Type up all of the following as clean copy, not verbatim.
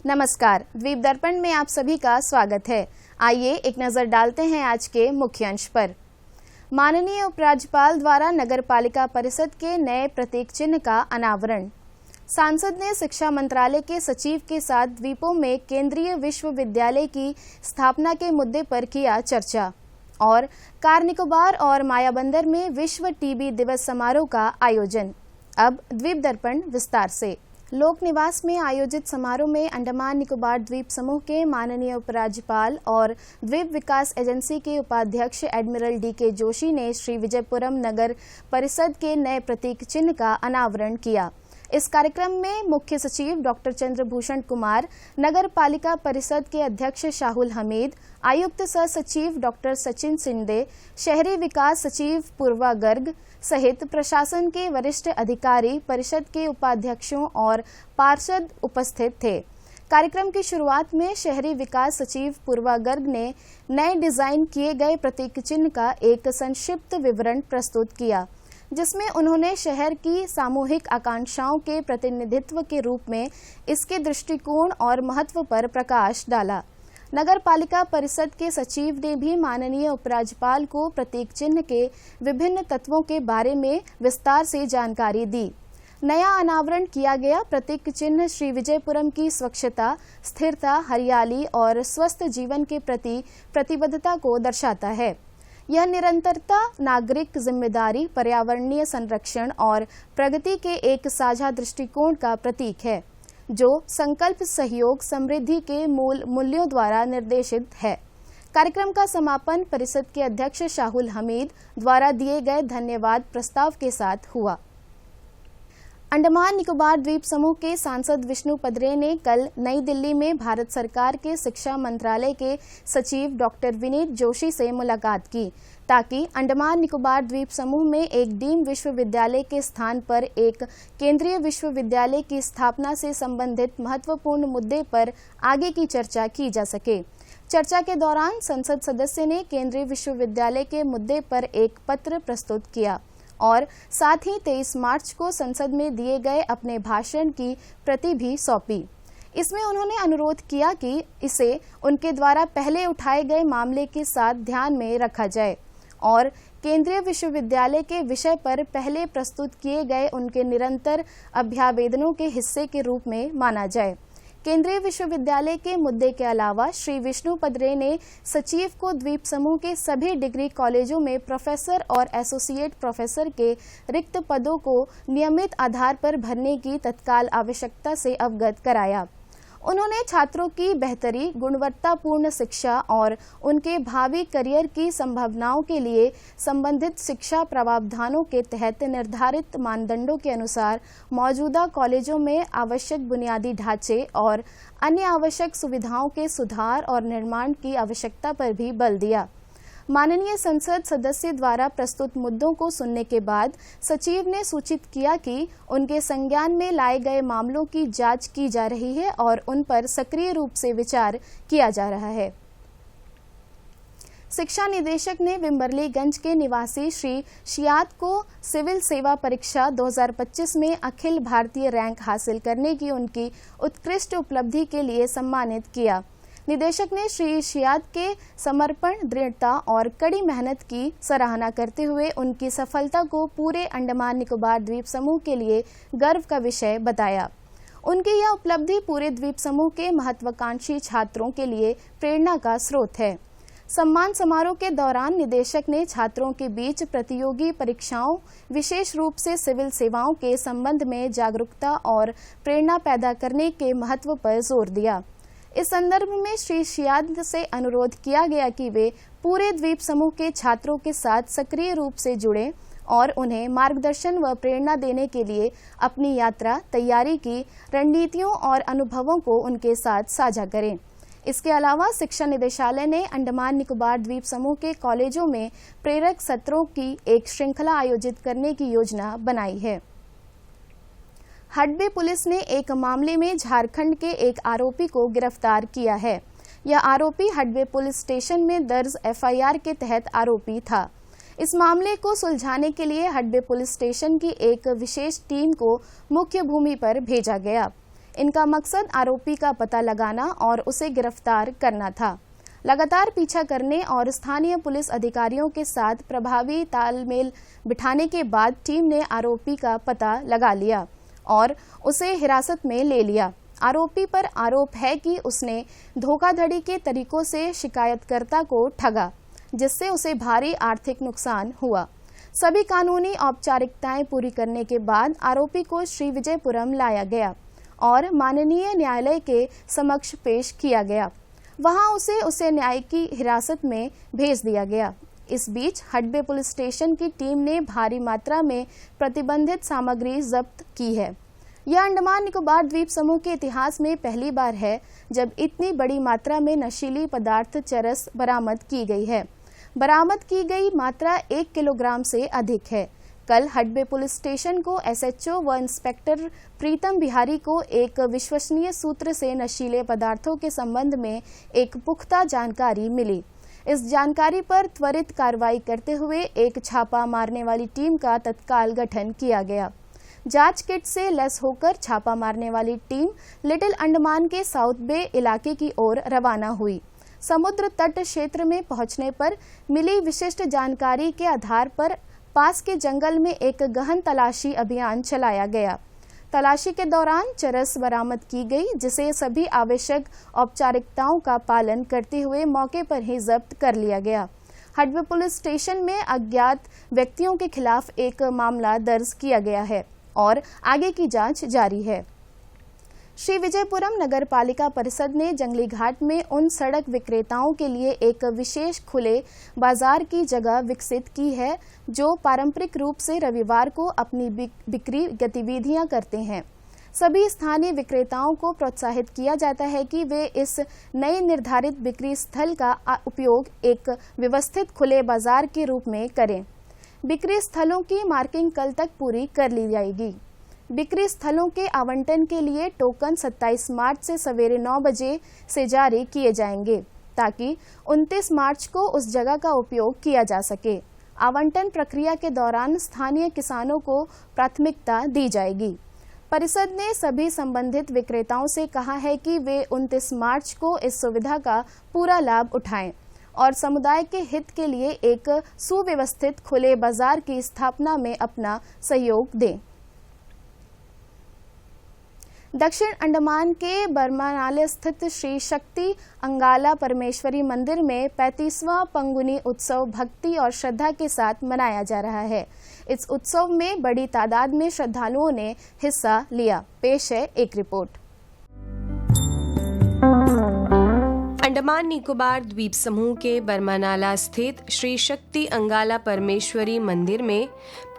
नमस्कार, द्वीप दर्पण में आप सभी का स्वागत है। आइए एक नजर डालते हैं आज के मुख्य अंश पर। माननीय उपराज्यपाल द्वारा नगर पालिका परिषद के नए प्रतीक चिन्ह का अनावरण। सांसद ने शिक्षा मंत्रालय के सचिव के साथ द्वीपों में केंद्रीय विश्वविद्यालय की स्थापना के मुद्दे पर किया चर्चा। और कार निकोबार और मायाबंदर में विश्व टीबी दिवस समारोह का आयोजन। अब द्वीप दर्पण विस्तार से। लोक निवास में आयोजित समारोह में अंडमान निकोबार द्वीप समूह के माननीय उपराज्यपाल और द्वीप विकास एजेंसी के उपाध्यक्ष एडमिरल डी.के. जोशी ने श्री विजयपुरम नगर परिषद के नए प्रतीक चिन्ह का अनावरण किया। इस कार्यक्रम में मुख्य सचिव डॉक्टर चंद्रभूषण कुमार, नगर पालिका परिषद के अध्यक्ष शाहुल हमीद, आयुक्त सह सचिव डॉक्टर सचिन सिंडे, शहरी विकास सचिव पूर्वा गर्ग सहित प्रशासन के वरिष्ठ अधिकारी, परिषद के उपाध्यक्षों और पार्षद उपस्थित थे। कार्यक्रम की शुरुआत में शहरी विकास सचिव पूर्वा गर्ग ने नए डिजाइन किए गए प्रतीक चिन्ह का एक संक्षिप्त विवरण प्रस्तुत किया, जिसमें उन्होंने शहर की सामूहिक आकांक्षाओं के प्रतिनिधित्व के रूप में इसके दृष्टिकोण और महत्व पर प्रकाश डाला। नगर पालिका परिषद के सचिव ने भी माननीय उपराज्यपाल को प्रतीक चिन्ह के विभिन्न तत्वों के बारे में विस्तार से जानकारी दी। नया अनावरण किया गया प्रतीक चिन्ह श्री विजयपुरम की स्वच्छता, स्थिरता, हरियाली और स्वस्थ जीवन के प्रति प्रतिबद्धता को दर्शाता है। यह निरंतरता, नागरिक जिम्मेदारी, पर्यावरणीय संरक्षण और प्रगति के एक साझा दृष्टिकोण का प्रतीक है, जो संकल्प, सहयोग, समृद्धि के मूल मूल्यों द्वारा निर्देशित है। कार्यक्रम का समापन परिषद के अध्यक्ष शाहुल हमीद द्वारा दिए गए धन्यवाद प्रस्ताव के साथ हुआ। अंडमान निकोबार द्वीप समूह के सांसद विष्णु पदरे ने कल नई दिल्ली में भारत सरकार के शिक्षा मंत्रालय के सचिव डॉक्टर विनीत जोशी से मुलाकात की, ताकि अंडमान निकोबार द्वीप समूह में एक डीम्ड विश्वविद्यालय के स्थान पर एक केंद्रीय विश्वविद्यालय की स्थापना से संबंधित महत्वपूर्ण मुद्दे पर आगे की चर्चा की जा सके। चर्चा के दौरान संसद सदस्य ने केंद्रीय विश्वविद्यालय के मुद्दे पर एक पत्र प्रस्तुत किया और साथ ही 23 मार्च को संसद में दिए गए अपने भाषण की प्रति भी सौंपी। इसमें उन्होंने अनुरोध किया कि इसे उनके द्वारा पहले उठाए गए मामले के साथ ध्यान में रखा जाए और केंद्रीय विश्वविद्यालय के विषय पर पहले प्रस्तुत किए गए उनके निरंतर अभ्यावेदनों के हिस्से के रूप में माना जाए। केंद्रीय विश्वविद्यालय के मुद्दे के अलावा श्री विष्णु पदरे ने सचिव को द्वीप समूह के सभी डिग्री कॉलेजों में प्रोफेसर और एसोसिएट प्रोफेसर के रिक्त पदों को नियमित आधार पर भरने की तत्काल आवश्यकता से अवगत कराया। उन्होंने छात्रों की बेहतरी, गुणवत्तापूर्ण शिक्षा और उनके भावी करियर की संभावनाओं के लिए संबंधित शिक्षा प्रावधानों के तहत निर्धारित मानदंडों के अनुसार मौजूदा कॉलेजों में आवश्यक बुनियादी ढांचे और अन्य आवश्यक सुविधाओं के सुधार और निर्माण की आवश्यकता पर भी बल दिया। माननीय संसद सदस्य द्वारा प्रस्तुत मुद्दों को सुनने के बाद सचिव ने सूचित किया कि उनके संज्ञान में लाए गए मामलों की जांच की जा रही है और उन पर सक्रिय रूप से विचार किया जा रहा है। शिक्षा निदेशक ने विम्बरलीगंज के निवासी श्री शियात को सिविल सेवा परीक्षा 2025 में अखिल भारतीय रैंक हासिल करने की उनकी उत्कृष्ट उपलब्धि के लिए सम्मानित किया। निदेशक ने श्री शियात के समर्पण, दृढ़ता और कड़ी मेहनत की सराहना करते हुए उनकी सफलता को पूरे अंडमान निकोबार द्वीप समूह के लिए गर्व का विषय बताया। उनकी यह उपलब्धि पूरे द्वीप समूह के महत्वाकांक्षी छात्रों के लिए प्रेरणा का स्रोत है। सम्मान समारोह के दौरान निदेशक ने छात्रों के बीच प्रतियोगी परीक्षाओं, विशेष रूप से सिविल सेवाओं के संबंध में जागरूकता और प्रेरणा पैदा करने के महत्व पर जोर दिया। इस संदर्भ में श्री शियाद से अनुरोध किया गया कि वे पूरे द्वीप समूह के छात्रों के साथ सक्रिय रूप से जुड़ें और उन्हें मार्गदर्शन व प्रेरणा देने के लिए अपनी यात्रा, तैयारी की रणनीतियों और अनुभवों को उनके साथ साझा करें। इसके अलावा शिक्षा निदेशालय ने अंडमान निकोबार द्वीप समूह के कॉलेजों में प्रेरक सत्रों की एक श्रृंखला आयोजित करने की योजना बनाई है। हडबे पुलिस ने एक मामले में झारखंड के एक आरोपी को गिरफ्तार किया है। यह आरोपी हडबे पुलिस स्टेशन में दर्ज एफआईआर के तहत आरोपी था। इस मामले को सुलझाने के लिए हडबे पुलिस स्टेशन की एक विशेष टीम को मुख्य भूमि पर भेजा गया। इनका मकसद आरोपी का पता लगाना और उसे गिरफ्तार करना था। लगातार पीछा करने और स्थानीय पुलिस अधिकारियों के साथ प्रभावी तालमेल बिठाने के बाद टीम ने आरोपी का पता लगा लिया और उसे हिरासत में ले लिया। आरोपी पर आरोप है कि उसने धोखाधड़ी के तरीकों से शिकायतकर्ता को ठगा, जिससे उसे भारी आर्थिक नुकसान हुआ। सभी कानूनी औपचारिकताएं पूरी करने के बाद आरोपी को श्रीविजयपुरम लाया गया और माननीय न्यायालय के समक्ष पेश किया गया। वहां उसे न्यायिक हिरासत में भेज दिया गया। इस बीच हडबे पुलिस स्टेशन की टीम ने भारी मात्रा में प्रतिबंधित सामग्री जब्त की है। यह अंडमान निकोबार द्वीप समूह के इतिहास में पहली बार है जब इतनी बड़ी मात्रा में नशीली पदार्थ चरस बरामद की गई है। बरामद की गई मात्रा 1 किलोग्राम से अधिक है। कल हडबे पुलिस स्टेशन को एसएचओ व इंस्पेक्टर प्रीतम बिहारी को एक विश्वसनीय सूत्र से नशीले पदार्थों के संबंध में एक पुख्ता जानकारी मिली। इस जानकारी पर त्वरित कार्रवाई करते हुए एक छापा मारने वाली टीम का तत्काल गठन किया गया। जांच किट से लैस होकर छापा मारने वाली टीम लिटिल अंडमान के साउथ बे इलाके की ओर रवाना हुई। समुद्र तट क्षेत्र में पहुंचने पर मिली विशिष्ट जानकारी के आधार पर पास के जंगल में एक गहन तलाशी अभियान चलाया गया। तलाशी के दौरान चरस बरामद की गई, जिसे सभी आवश्यक औपचारिकताओं का पालन करते हुए मौके पर ही जब्त कर लिया गया। हडबे पुलिस स्टेशन में अज्ञात व्यक्तियों के खिलाफ एक मामला दर्ज किया गया है और आगे की जांच जारी है। श्रीविजयपुरम नगर पालिका परिषद ने जंगली घाट में उन सड़क विक्रेताओं के लिए एक विशेष खुले बाजार की जगह विकसित की है जो पारंपरिक रूप से रविवार को अपनी बिक्री गतिविधियां करते हैं। सभी स्थानीय विक्रेताओं को प्रोत्साहित किया जाता है कि वे इस नए निर्धारित बिक्री स्थल का उपयोग एक व्यवस्थित खुले बाजार के रूप में करें। बिक्री स्थलों की मार्किंग कल तक पूरी कर ली जाएगी। बिक्री स्थलों के आवंटन के लिए टोकन 27 मार्च से सवेरे 9 बजे से जारी किए जाएंगे ताकि 29 मार्च को उस जगह का उपयोग किया जा सके। आवंटन प्रक्रिया के दौरान स्थानीय किसानों को प्राथमिकता दी जाएगी। परिषद ने सभी संबंधित विक्रेताओं से कहा है कि वे 29 मार्च को इस सुविधा का पूरा लाभ उठाएं और समुदाय के हित के लिए एक सुव्यवस्थित खुले बाजार की स्थापना में अपना सहयोग दें। दक्षिण अंडमान के बरमानाले स्थित श्री शक्ति अंगाला परमेश्वरी मंदिर में 35वां पंगुनी उत्सव भक्ति और श्रद्धा के साथ मनाया जा रहा है। इस उत्सव में बड़ी तादाद में श्रद्धालुओं ने हिस्सा लिया। पेश है एक रिपोर्ट। अंडमान निकोबार द्वीप समूह के बरमानाला स्थित श्री शक्ति अंगाला परमेश्वरी मंदिर में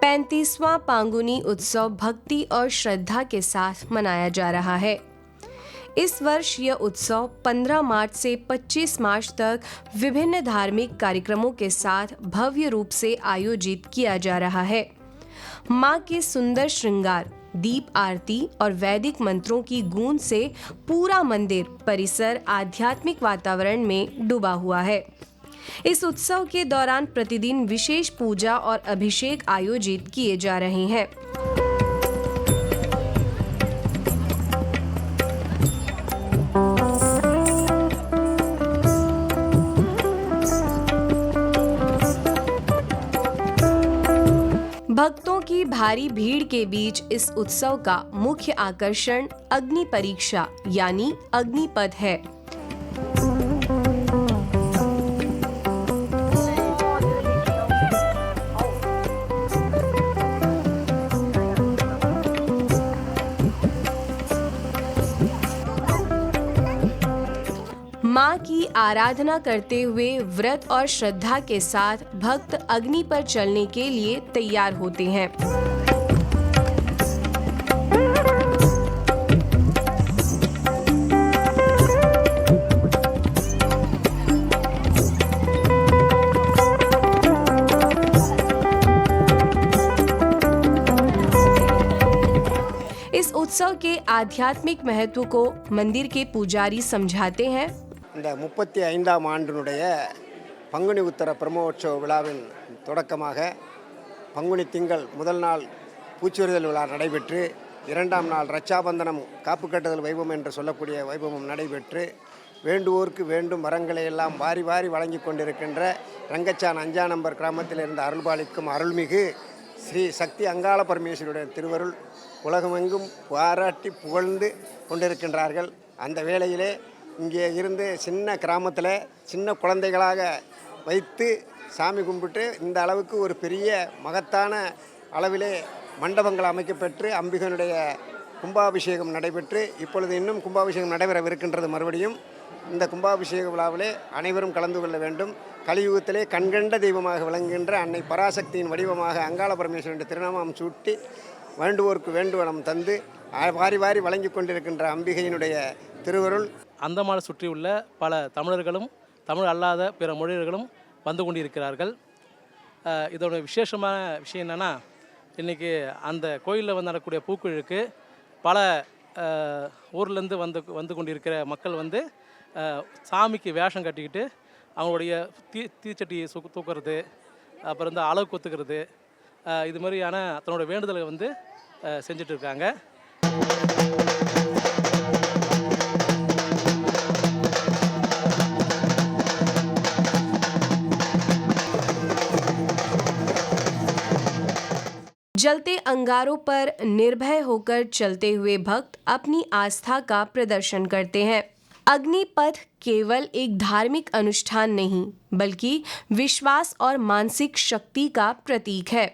35वां पांगुनी उत्सव भक्ति और श्रद्धा के साथ मनाया जा रहा है। इस वर्ष यह उत्सव 15 मार्च से 25 मार्च तक विभिन्न धार्मिक कार्यक्रमों के साथ भव्य रूप से आयोजित किया जा रहा है। मां के सुंदर श्रृंगार, दीप आरती और वैदिक मंत्रों की गूंज से पूरा मंदिर परिसर आध्यात्मिक वातावरण में डूबा हुआ है। इस उत्सव के दौरान प्रतिदिन विशेष पूजा और अभिषेक आयोजित किए जा रहे हैं। भक्तों की भारी भीड़ के बीच इस उत्सव का मुख्य आकर्षण अग्नि परीक्षा यानी अग्निपथ है। मां की आराधना करते हुए व्रत और श्रद्धा के साथ भक्त अग्नि पर चलने के लिए तैयार होते हैं। इस उत्सव के आध्यात्मिक महत्व को मंदिर के पुजारी समझाते हैं। இந்த 35ஆம் ஆண்டினுடைய பங்குனி உத்தர பிரம்மோற்சவ விழாவின் தொடக்கமாக பங்குனி திங்கள் முதல் நாள் பூச்சொரிதல் விழா நடைபெற்று இரண்டாம் நாள் ரட்சாபந்தனம் காப்பு கட்டுதல் வைபவம் என்று சொல்லக்கூடிய வைபவம் நடைபெற்று வேண்டுவோருக்கு வேண்டும் வரங்களை எல்லாம் வாரி வாரி வழங்கி கொண்டிருக்கின்ற ரங்கச்சான் 5 நம்பர் கிராமத்தில் இருந்து அருள்பாலிக்கும் அருள்மிகு ஸ்ரீ சக்தி அங்காள பரமேஸ்வரியுடைய திருவருள் உலகமெங்கும் பாராட்டி புகழ்ந்து கொண்டிருக்கின்றார்கள். அந்த வேளையிலே இங்கே இருந்து சின்ன கிராமத்தில் சின்ன குழந்தைகளாக வைத்து சாமி கும்பிட்டு இந்த அளவுக்கு ஒரு பெரிய மகத்தான அளவிலே மண்டபங்கள் அமைக்கப்பெற்று அம்பிகனுடைய கும்பாபிஷேகம் நடைபெற்று இப்பொழுது இன்னும் கும்பாபிஷேகம் நடைபெறவிருக்கின்றது. மறுபடியும் இந்த கும்பாபிஷேக விழாவிலே அனைவரும் கலந்து கொள்ள வேண்டும். கலியுகத்திலே கண்கண்ட தெய்வமாக விளங்குகின்ற அன்னை பராசக்தியின் வடிவமாக அங்காள பரமேஸ்வரனுடைய திருநாமம் சூட்டி வேண்டுவோருக்கு வேண்டுவனம் தந்து வாரி வாரி வழங்கி கொண்டிருக்கின்ற அம்பிகையினுடைய திருவருள். அந்தமானை சுற்றியுள்ள பல தமிழர்களும் தமிழ் அல்லாத பிற மொழியர்களும் வந்து கொண்டிருக்கிறார்கள். இதோட விசேஷமான விஷயம் என்னென்னா, இன்றைக்கி அந்த கோயிலில் வந்து நடக்கக்கூடிய பூக்குழுக்கு பல ஊர்லேருந்து வந்து கொண்டிருக்கிற மக்கள் வந்து சாமிக்கு வேஷம் கட்டிக்கிட்டு அவங்களுடைய தீச்சட்டியை தூக்குறது, அப்புறம் வந்து அளவு கொத்துக்கிறது, இது மாதிரியான தன்னோட வேண்டுதலை வந்து செஞ்சுட்டு இருக்காங்க. जलते अंगारों पर निर्भय होकर चलते हुए भक्त अपनी आस्था का प्रदर्शन करते हैं। अग्निपथ केवल एक धार्मिक अनुष्ठान नहीं, बल्कि विश्वास और मानसिक शक्ति का प्रतीक है।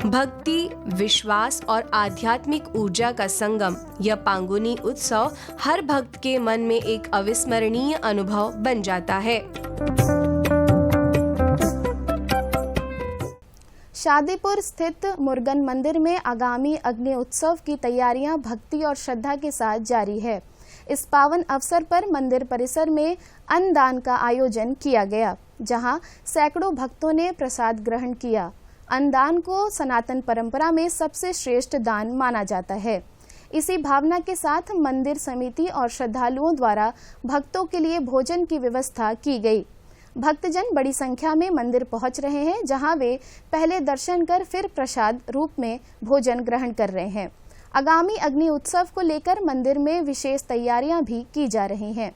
भक्ति, विश्वास और आध्यात्मिक ऊर्जा का संगम, यह पांगुनी उत्सव हर भक्त के मन में एक अविस्मरणीय अनुभव बन जाता है। शादीपुर स्थित मुर्गन मंदिर में आगामी अग्नि उत्सव की तैयारियां भक्ति और श्रद्धा के साथ जारी है। इस पावन अवसर पर मंदिर परिसर में अन्नदान का आयोजन किया गया, जहां सैकड़ों भक्तों ने प्रसाद ग्रहण किया। अन्नदान को सनातन परंपरा में सबसे श्रेष्ठ दान माना जाता है। इसी भावना के साथ मंदिर समिति और श्रद्धालुओं द्वारा भक्तों के लिए भोजन की व्यवस्था की गई। भक्तजन बड़ी संख्या में मंदिर पहुंच रहे हैं, जहां वे पहले दर्शन कर फिर प्रसाद रूप में भोजन ग्रहण कर रहे हैं। आगामी अग्नि उत्सव को लेकर मंदिर में विशेष तैयारियां भी की जा रही हैं।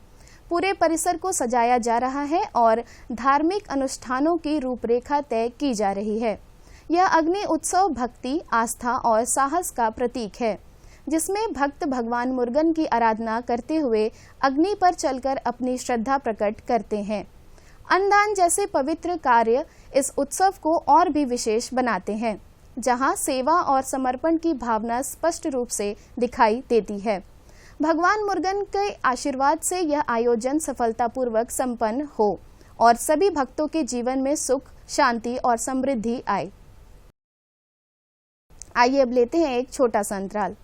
पूरे परिसर को सजाया जा रहा है और धार्मिक अनुष्ठानों की रूपरेखा तय की जा रही है। यह अग्नि उत्सव भक्ति, आस्था और साहस का प्रतीक है, जिसमें भक्त भगवान मुर्गन की आराधना करते हुए अग्नि पर चलकर अपनी श्रद्धा प्रकट करते हैं। अन्नदान जैसे पवित्र कार्य इस उत्सव को और भी विशेष बनाते हैं, जहां सेवा और समर्पण की भावना स्पष्ट रूप से दिखाई देती है। भगवान मुर्गन के आशीर्वाद से यह आयोजन सफलतापूर्वक संपन्न हो और सभी भक्तों के जीवन में सुख, शांति और समृद्धि आए। आइए अब लेते हैं एक छोटा सा अंतराल।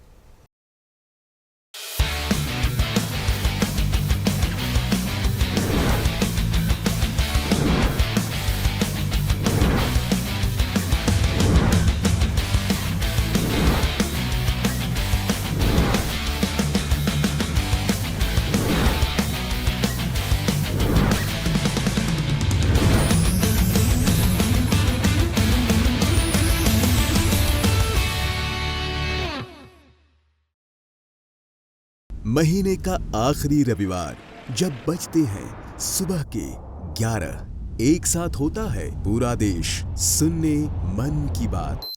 महीने का आखिरी रविवार जब बजते हैं सुबह के 11, एक साथ होता है पूरा देश सुनने मन की बात।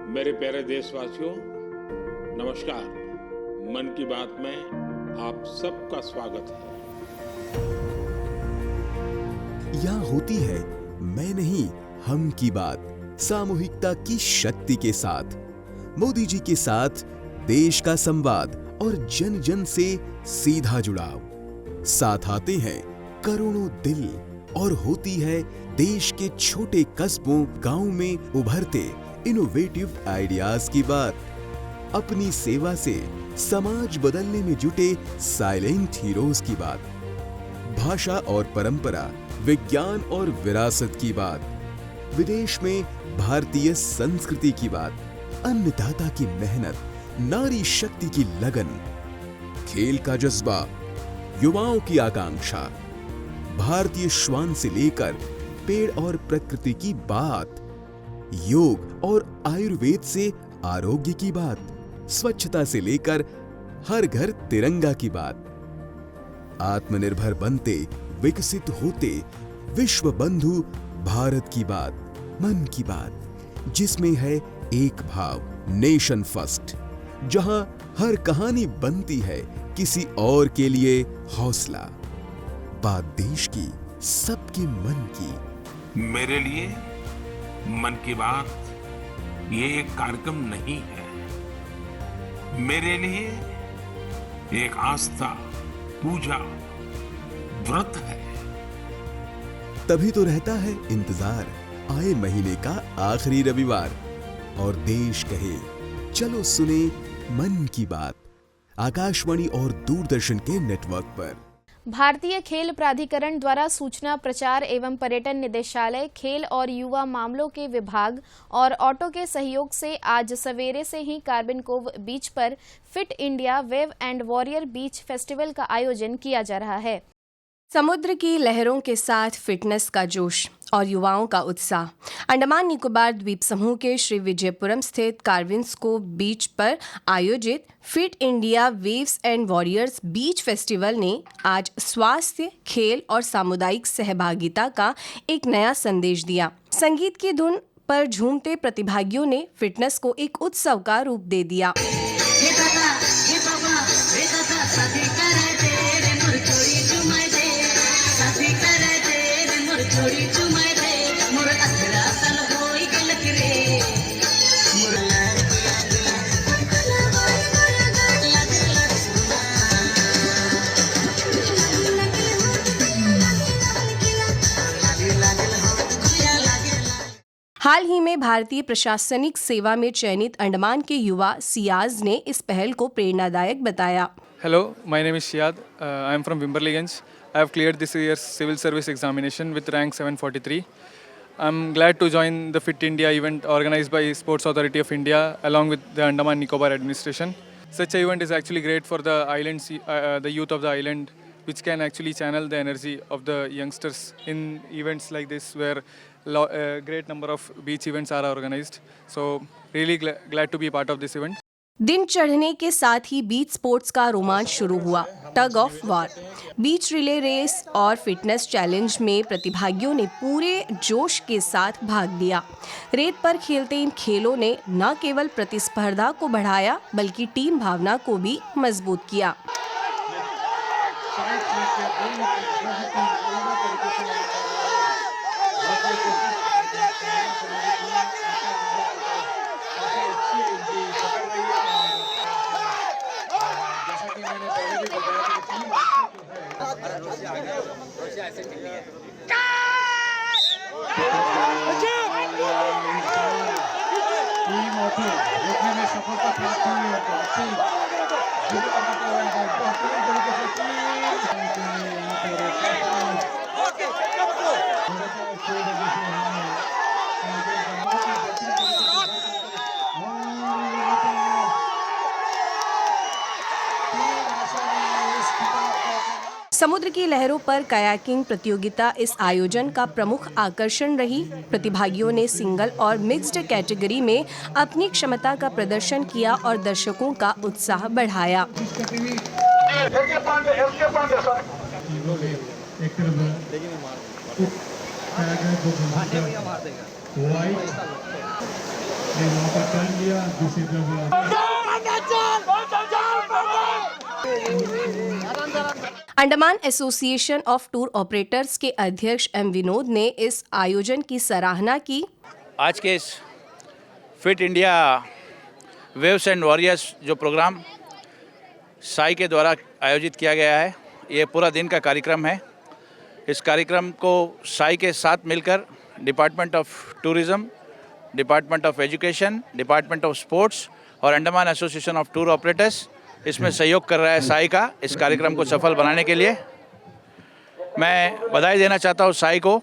मेरे प्यारे देशवासियों, नमस्कार। मन की बात में आप सबका स्वागत है। यहाँ होती है मैं नहीं हम की बात, सामूहिकता की शक्ति के साथ, मोदी जी के साथ देश का संवाद और जन जन से सीधा जुड़ाव। साथ आते हैं करोड़ों दिल और होती है देश के छोटे कस्बों गांव में उभरते इनोवेटिव आइडियाज की बात। अपनी सेवा से समाज बदलने में जुटे साइलेंट हीरोज की बात, भाषा और परंपरा, विज्ञान और विरासत की बात, विदेश में भारतीय संस्कृति की बात, अन्नदाता की मेहनत, नारी शक्ति की लगन, खेल का जज्बा, युवाओं की आकांक्षा, भारतीय श्वान से लेकर पेड़ और प्रकृति की बात, योग और आयुर्वेद से आरोग्य की बात, स्वच्छता से लेकर हर घर तिरंगा की बात, आत्मनिर्भर बनते, विकसित होते, विश्व बंधु भारत की बात, मन की बात, जिसमें है एक भाव, नेशन फर्स्ट, जहां हर कहानी बनती है किसी और के लिए हौसला। बात देश की, सबके मन की। मेरे लिए मन की बात ये एक कार्यक्रम नहीं है, मेरे लिए एक आस्था, पूजा, व्रत है। तभी तो रहता है इंतजार आए महीने का आखिरी रविवार और देश कहे चलो सुने मन की बात, आकाशवाणी और दूरदर्शन के नेटवर्क पर। भारतीय खेल प्राधिकरण द्वारा सूचना प्रचार एवं पर्यटन निदेशालय, खेल और युवा मामलों के विभाग और ऑटो के सहयोग से आज सवेरे से ही कार्बिन कोव बीच पर fit India wave and warrior beach festival का आयोजन किया जा रहा है। समुद्र की लहरों के साथ फिटनेस का जोश और युवाओं का उत्साह। अंडमान निकोबार द्वीप समूह के श्री विजयपुरम स्थित कार्बिन्स कोव बीच पर आयोजित fit India waves and warriors beach festival ने आज स्वास्थ्य, खेल और सामुदायिक सहभागिता का एक नया संदेश दिया। संगीत की धुन पर झूमते प्रतिभागियों ने फिटनेस को एक उत्सव का रूप दे दिया। हाल ही में भारतीय प्रशासनिक सेवा में चयनित अंडमान के युवा सियाज ने इस पहल को प्रेरणादायक बताया। Hello, my name is Shiad. I am from Wimberley-Ganj. I have cleared this year's civil service examination with rank 743. I am glad to join the Fit India event organized by Sports Authority of India along with the Andaman Nicobar administration. Such an event is actually great for the islands, the youth of the island, which can actually channel the energy of the youngsters in events like this where a great number of beach events are organized. So really glad to be a part of this event. दिन चढ़ने के साथ ही बीच sports का रोमांच शुरू हुआ। Tug of war, beach relay race और fitness challenge में प्रतिभागियों ने पूरे जोश के साथ भाग लिया। रेत पर खेलते इन खेलों ने न केवल प्रतिस्पर्धा को बढ़ाया बल्कि टीम भावना को भी मजबूत किया। समुद्र की लहरों पर कयाकिंग प्रतियोगिता इस आयोजन का प्रमुख आकर्षण रही। प्रतिभागियों ने सिंगल और मिक्स्ड कैटेगरी में अपनी क्षमता का प्रदर्शन किया और दर्शकों का उत्साह बढ़ाया। Andaman association of tour operators के अध्यक्ष एम विनोद ने इस आयोजन की सराहना की। आज के इस fit India waves and warriors जो प्रोग्राम साई के द्वारा आयोजित किया गया है, ये पूरा दिन का कार्यक्रम है। इस कार्यक्रम को साई के साथ मिलकर department of tourism, department of education, department of sports और Andaman association of tour operators इसमें सहयोग कर रहा है साई का इस कार्यक्रम को सफल बनाने के लिए। मैं बधाई देना चाहता हूँ साई को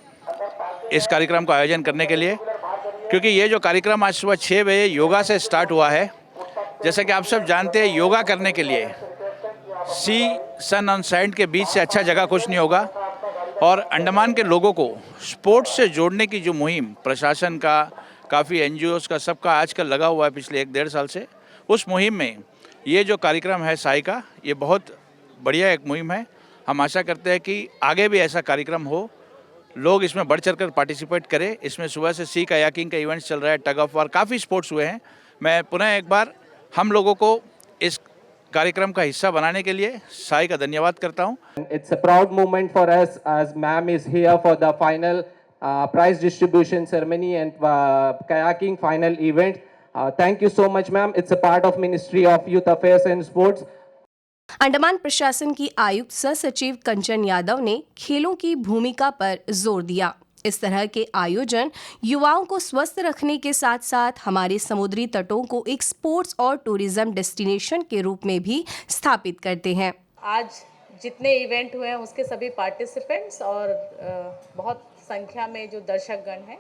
इस कार्यक्रम का आयोजन करने के लिए, क्योंकि ये जो कार्यक्रम आज सुबह 6 बजे योगा से स्टार्ट हुआ है। जैसा कि आप सब जानते हैं, योगा करने के लिए सी सन ऑन सैंड के बीच से अच्छा जगह कुछ नहीं होगा। और अंडमान के लोगों को स्पोर्ट्स से जोड़ने की जो मुहिम प्रशासन का, काफ़ी एनजीओज़ का, सबका आजकल लगा हुआ है पिछले 1-1.5 साल से, उस मुहिम में ये जो कार्यक्रम है साई का, ये बहुत बढ़िया एक मुहिम है। हम आशा करते हैं कि आगे भी ऐसा कार्यक्रम हो, लोग इसमें बढ़ चढ़कर पार्टिसिपेट करें। इसमें सुबह से सी कायाकिंग का इवेंट्स चल रहा है, टग ऑफ वार, काफ़ी स्पोर्ट्स हुए हैं। मैं पुनः एक बार हम लोगों को इस कार्यक्रम का हिस्सा बनाने के लिए साई का धन्यवाद करता हूं। It's a proud moment for us as ma'am is here for the final prize distribution ceremony and kayaking final event. Thank you so much ma'am. It's a part of Ministry of Youth Affairs and Sports. Andaman प्रशासन की आयुक्त सह सचिव कंचन यादव ने खेलों की भूमिका पर जोर दिया। इस तरह के आयोजन युवाओं को स्वस्थ रखने के साथ साथ हमारे समुद्री तटों को एक स्पोर्ट्स और टूरिज्म डेस्टिनेशन के रूप में भी स्थापित करते हैं। आज जितने इवेंट हुए हैं उसके सभी पार्टिसिपेंट्स और बहुत संख्या में जो दर्शकगण हैं,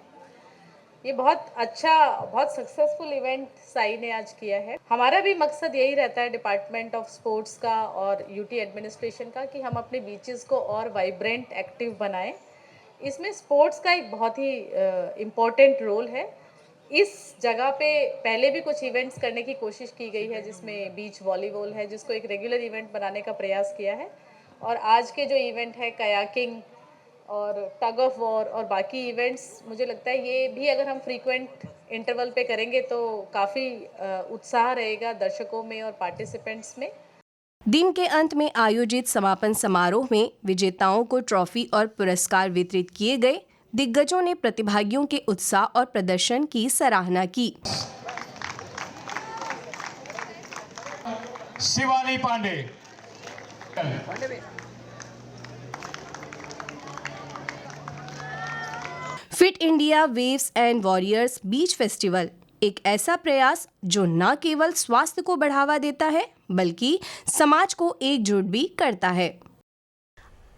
ये बहुत अच्छा, बहुत सक्सेसफुल इवेंट साई ने आज किया है। हमारा भी मकसद यही रहता है डिपार्टमेंट ऑफ स्पोर्ट्स का और यूटी एडमिनिस्ट्रेशन का कि हम अपने बीचेस को और वाइब्रेंट, एक्टिव बनाएं। इसमें स्पोर्ट्स का एक बहुत ही इम्पोर्टेंट रोल है। इस जगह पे पहले भी कुछ इवेंट्स करने की कोशिश की गई है, जिसमें बीच वॉलीबॉल है, जिसको एक रेगुलर इवेंट बनाने का प्रयास किया है। और आज के जो इवेंट है कयाकिंग और टग ऑफ वॉर और बाकी इवेंट्स, मुझे लगता है ये भी अगर हम फ्रीक्वेंट इंटरवल पे करेंगे तो काफ़ी उत्साह रहेगा दर्शकों में और पार्टिसिपेंट्स में। दिन के अंत में आयोजित समापन समारोह में विजेताओं को ट्रॉफी और पुरस्कार वितरित किए गए। दिग्गजों ने प्रतिभागियों के उत्साह और प्रदर्शन की सराहना की। Shivani Pandey, fit India waves and warriors beach festival एक ऐसा प्रयास जो न केवल स्वास्थ्य को बढ़ावा देता है बल्कि समाज को एकजुट भी करता है।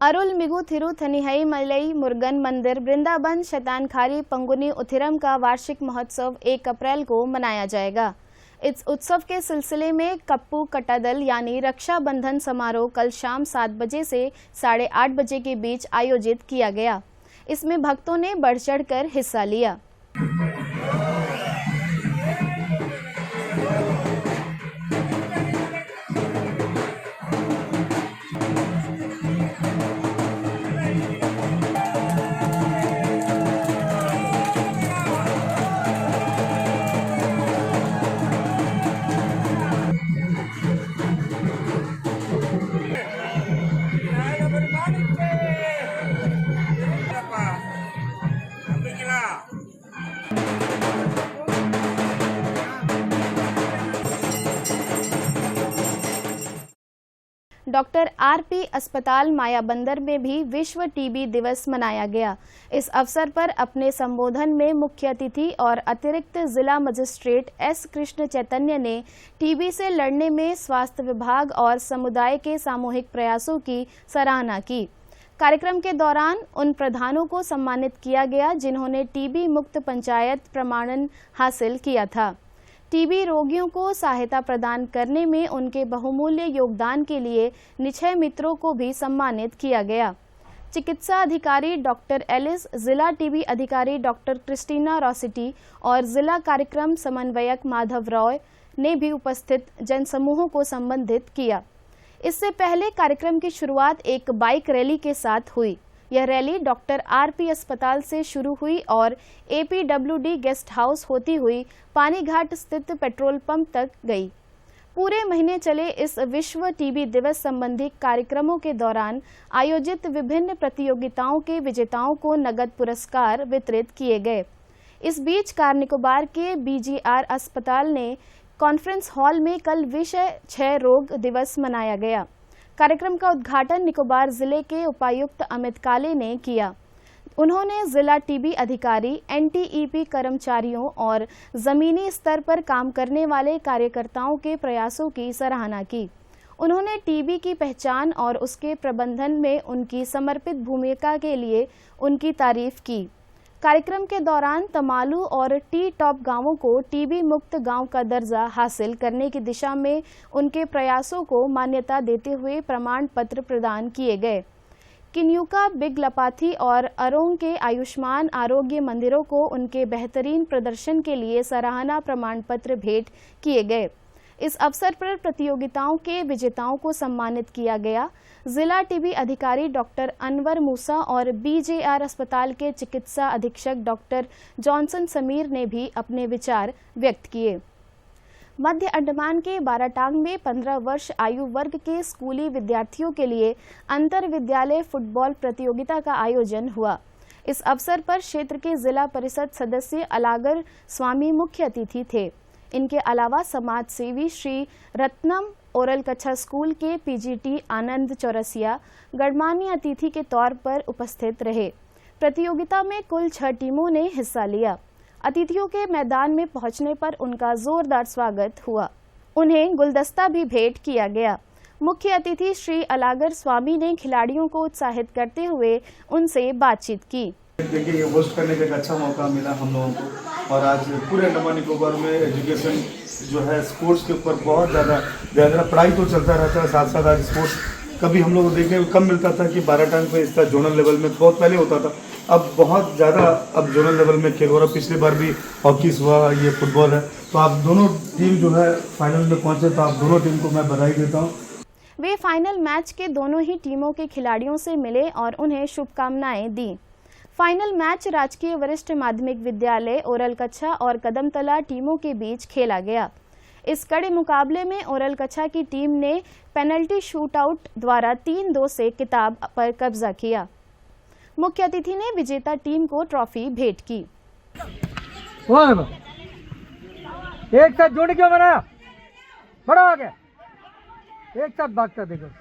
अरुलमिगु थिरुथनिहई मलई मुरुगन मंदिर वृंदावन शतानखारी पंगुनी उथिरम का वार्षिक महोत्सव 1 अप्रैल को मनाया जाएगा। इस उत्सव के सिलसिले में कप्पू कटादल यानी रक्षाबंधन समारोह कल शाम 7 बजे से 8:30 बजे के बीच आयोजित किया गया। इसमें भक्तों ने बढ़ चढ़कर हिस्सा लिया। डॉक्टर आरपी अस्पताल मायाबंदर में भी विश्व टीबी दिवस मनाया गया। इस अवसर पर अपने संबोधन में मुख्य अतिथि और अतिरिक्त जिला मजिस्ट्रेट एस कृष्ण चैतन्य ने टीबी से लड़ने में स्वास्थ्य विभाग और समुदाय के सामूहिक प्रयासों की सराहना की। कार्यक्रम के दौरान उन प्रधानों को सम्मानित किया गया जिन्होंने टीबी मुक्त पंचायत प्रमाणन हासिल किया था। टीबी रोगियों को सहायता प्रदान करने में उनके बहुमूल्य योगदान के लिए निक्षय मित्रों को भी सम्मानित किया गया। चिकित्सा अधिकारी डॉक्टर एलिस, जिला टीबी अधिकारी डॉक्टर क्रिस्टीना रॉसिटी और जिला कार्यक्रम समन्वयक माधव रॉय ने भी उपस्थित जनसमूहों को संबोधित किया। इससे पहले कार्यक्रम की शुरुआत एक बाइक रैली के साथ हुई। यह रैली डॉक्टर आरपी अस्पताल से शुरू हुई और एपीडब्ल्यूडी गेस्ट हाउस होती हुई पानीघाट स्थित पेट्रोल पंप तक गई। पूरे महीने चले इस विश्व टीबी दिवस संबंधी कार्यक्रमों के दौरान आयोजित विभिन्न प्रतियोगिताओं के विजेताओं को नगद पुरस्कार वितरित किए गए। इस बीच कार निकोबार के बीजीआर अस्पताल ने कॉन्फ्रेंस हॉल में कल विश्व क्षय रोग दिवस मनाया गया। कार्यक्रम का उद्घाटन निकोबार जिले के उपायुक्त अमित काले ने किया। उन्होंने जिला टीबी अधिकारी, एनटीईपी कर्मचारियों और जमीनी स्तर पर काम करने वाले कार्यकर्ताओं के प्रयासों की सराहना की। उन्होंने टीबी की पहचान और उसके प्रबंधन में उनकी समर्पित भूमिका के लिए उनकी तारीफ की। कार्यक्रम के दौरान तमालू और टी टॉप गांवों को टीबी मुक्त गांव का दर्जा हासिल करने की दिशा में उनके प्रयासों को मान्यता देते हुए प्रमाण पत्र प्रदान किए गए। किन्युका, बिग लपाथी और अरोंग के आयुष्मान आरोग्य मंदिरों को उनके बेहतरीन प्रदर्शन के लिए सराहना प्रमाण पत्र भेंट किए गए। इस अवसर पर प्रतियोगिताओं के विजेताओं को सम्मानित किया गया। जिला टीबी अधिकारी डॉक्टर अनवर मूसा और बीजेआर अस्पताल के चिकित्सा अधीक्षक डॉक्टर जॉनसन समीर ने भी अपने विचार व्यक्त किए। मध्य अंडमान के बाराटांग में 15 वर्ष आयु वर्ग के स्कूली विद्यार्थियों के लिए अंतर विद्यालय फुटबॉल प्रतियोगिता का आयोजन हुआ। इस अवसर पर क्षेत्र के जिला परिषद सदस्य अलागर स्वामी मुख्य अतिथि थे। इनके अलावा समाज सेवी श्री रत्नम ओरल कच्छा स्कूल के पीजीटी आनंद चौरसिया गणमान्य अतिथि के तौर पर उपस्थित रहे। प्रतियोगिता में कुल 6 टीमों ने हिस्सा लिया। अतिथियों के मैदान में पहुंचने पर उनका जोरदार स्वागत हुआ। उन्हें गुलदस्ता भी भेंट किया गया। मुख्य अतिथि श्री अलागर स्वामी ने खिलाड़ियों को उत्साहित करते हुए उनसे बातचीत की। देखिए, ये होस्ट करने का एक अच्छा मौका मिला हम लोगों को, और आज पूरे अंडमान निकोबार में एजुकेशन जो है स्पोर्ट्स के ऊपर बहुत ज़्यादा पढ़ाई तो चलता रहता है, साथ साथ आज स्पोर्ट्स कभी हम लोग को देखने को कम मिलता था कि बाराटांग पे इस तरह जोनल लेवल में बहुत पहले होता था, अब बहुत ज़्यादा अब जोनल लेवल में खेल हो रहा है। पिछली बार भी हॉकी हुआ, ये फुटबॉल है, तो आप दोनों टीम जो है फाइनल में पहुँचे, तो आप दोनों टीम को मैं बधाई देता हूँ। वे फाइनल मैच के दोनों ही टीमों के खिलाड़ियों से मिले और उन्हें शुभकामनाएं दी। फाइनल मैच राजकीय वरिष्ठ माध्यमिक विद्यालय ओरल कच्छा और कदमतला टीमों के बीच खेला गया। इस कड़े मुकाबले में ओरल कच्छा की टीम ने पेनल्टी शूटआउट द्वारा 3-2 से खिताब पर कब्जा किया। मुख्य अतिथि ने विजेता टीम को ट्रॉफी भेंट की। एक साथ जोड़ क्यों बनाया? बड़ा आ गया, एक साथ भागता देखो।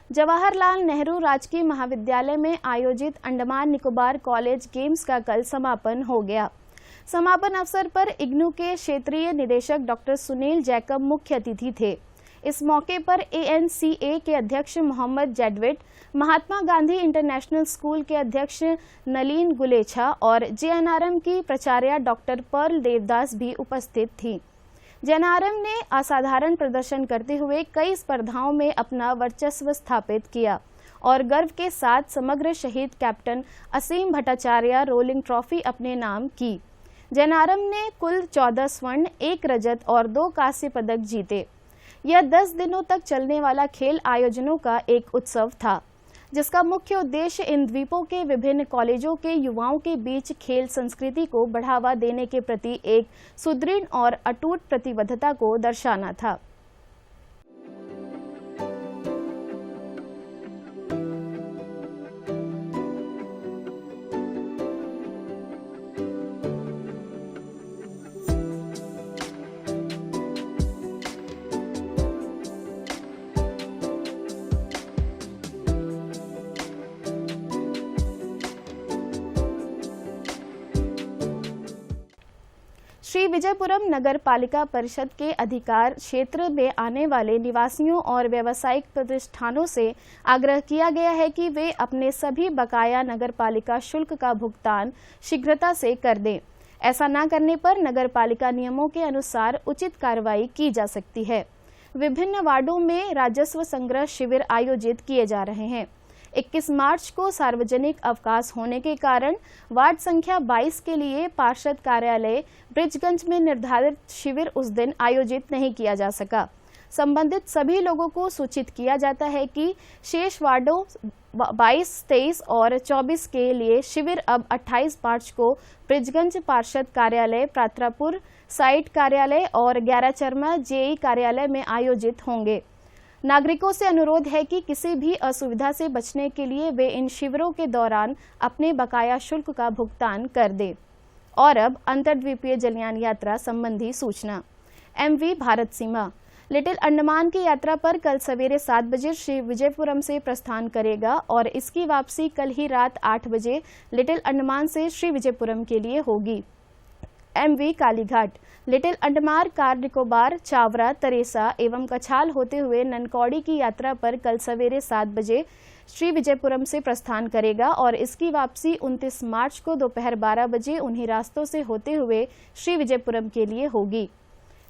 जवाहरलाल नेहरू राजकीय महाविद्यालय में आयोजित अंडमान निकोबार कॉलेज गेम्स का कल समापन हो गया। समापन अवसर पर इग्नू के क्षेत्रीय निदेशक डॉक्टर सुनील जैकब मुख्य अतिथि थे। इस मौके पर ANCA के अध्यक्ष मोहम्मद जैडविट, महात्मा गांधी इंटरनेशनल स्कूल के अध्यक्ष नलीन गुलेछा और JNRM की प्राचार्य डॉक्टर पर्ल देवदास भी उपस्थित थी। JNRM ने असाधारण प्रदर्शन करते हुए कई स्पर्धाओं में अपना वर्चस्व स्थापित किया और गर्व के साथ समग्र शहीद कैप्टन असीम भट्टाचार्य रोलिंग ट्रॉफी अपने नाम की। JNRM ने कुल 14 स्वर्ण, 1 रजत और 2 कांस्य पदक जीते। यह 10 दिनों तक चलने वाला खेल आयोजनों का एक उत्सव था, जिसका मुख्य उद्देश्य इन द्वीपों के विभिन्न कॉलेजों के युवाओं के बीच खेल संस्कृति को बढ़ावा देने के प्रति एक सुदृढ़ और अटूट प्रतिबद्धता को दर्शाना था। श्री विजयपुरम नगर पालिका परिषद के अधिकार क्षेत्र में आने वाले निवासियों और व्यावसायिक प्रतिष्ठानों से आग्रह किया गया है कि वे अपने सभी बकाया नगर पालिका शुल्क का भुगतान शीघ्रता से कर दें। ऐसा न करने पर नगर पालिका नियमों के अनुसार उचित कार्रवाई की जा सकती है। विभिन्न वार्डों में राजस्व संग्रह शिविर आयोजित किए जा रहे हैं। 21 मार्च को सार्वजनिक अवकाश होने के कारण वार्ड संख्या 22 के लिए पार्षद कार्यालय ब्रिजगंज में निर्धारित शिविर उस दिन आयोजित नहीं किया जा सका। संबंधित सभी लोगों को सूचित किया जाता है कि शेष वार्डों 22, 23 और 24 के लिए शिविर अब 28 मार्च को ब्रिजगंज पार्षद कार्यालय, प्रात्रापुर साइट कार्यालय और 11 चरमा जेई कार्यालय में आयोजित होंगे। नागरिकों से अनुरोध है कि किसी भी असुविधा से बचने के लिए वे इन शिविरों के दौरान अपने बकाया शुल्क का भुगतान कर दें। और अब अंतर्द्वीपीय जलयान यात्रा संबंधी सूचना। MV भारत सीमा लिटिल अंडमान की यात्रा पर कल सवेरे 7 बजे श्री विजयपुरम से प्रस्थान करेगा और इसकी वापसी कल ही रात 8 बजे लिटिल अंडमान से श्री विजयपुरम के लिए होगी। MV कालीघाट लिटिल अंडमान, कार निकोबार, चावरा, तरेसा एवं कछाल होते हुए ननकौड़ी की यात्रा पर कल सवेरे 7 बजे श्री विजयपुरम से प्रस्थान करेगा और इसकी वापसी 29 मार्च को दोपहर 12 बजे उन्हीं रास्तों से होते हुए श्री विजयपुरम के लिए होगी।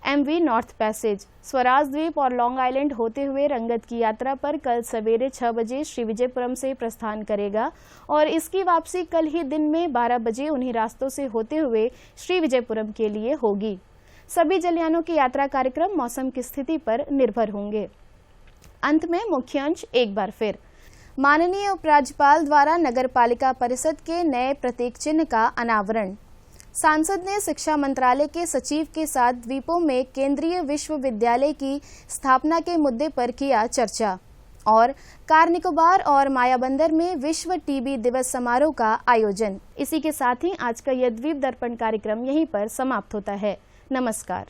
MV नॉर्थ पैसेज स्वराज द्वीप और लॉन्ग आइलैंड होते हुए रंगत की यात्रा पर कल सवेरे 6 बजे श्री विजयपुरम से प्रस्थान करेगा और इसकी वापसी कल ही दिन में 12 बजे उन्हीं रास्तों से होते हुए श्री विजयपुरम के लिए होगी। सभी जलयानों की यात्रा कार्यक्रम मौसम की स्थिति पर निर्भर होंगे। अंत में मुख्य अंश एक बार फिर। माननीय उपराज्यपाल द्वारा नगर पालिका परिषद के नए प्रतीक चिन्ह का अनावरण। सांसद ने शिक्षा मंत्रालय के सचिव के साथ द्वीपों में केंद्रीय विश्वविद्यालय की स्थापना के मुद्दे पर किया चर्चा। और कार निकोबार और मायाबंदर में विश्व टीबी दिवस समारोह का आयोजन। इसी के साथ ही आज का यह द्वीप दर्पण कार्यक्रम यहीं पर समाप्त होता है। नमस्कार।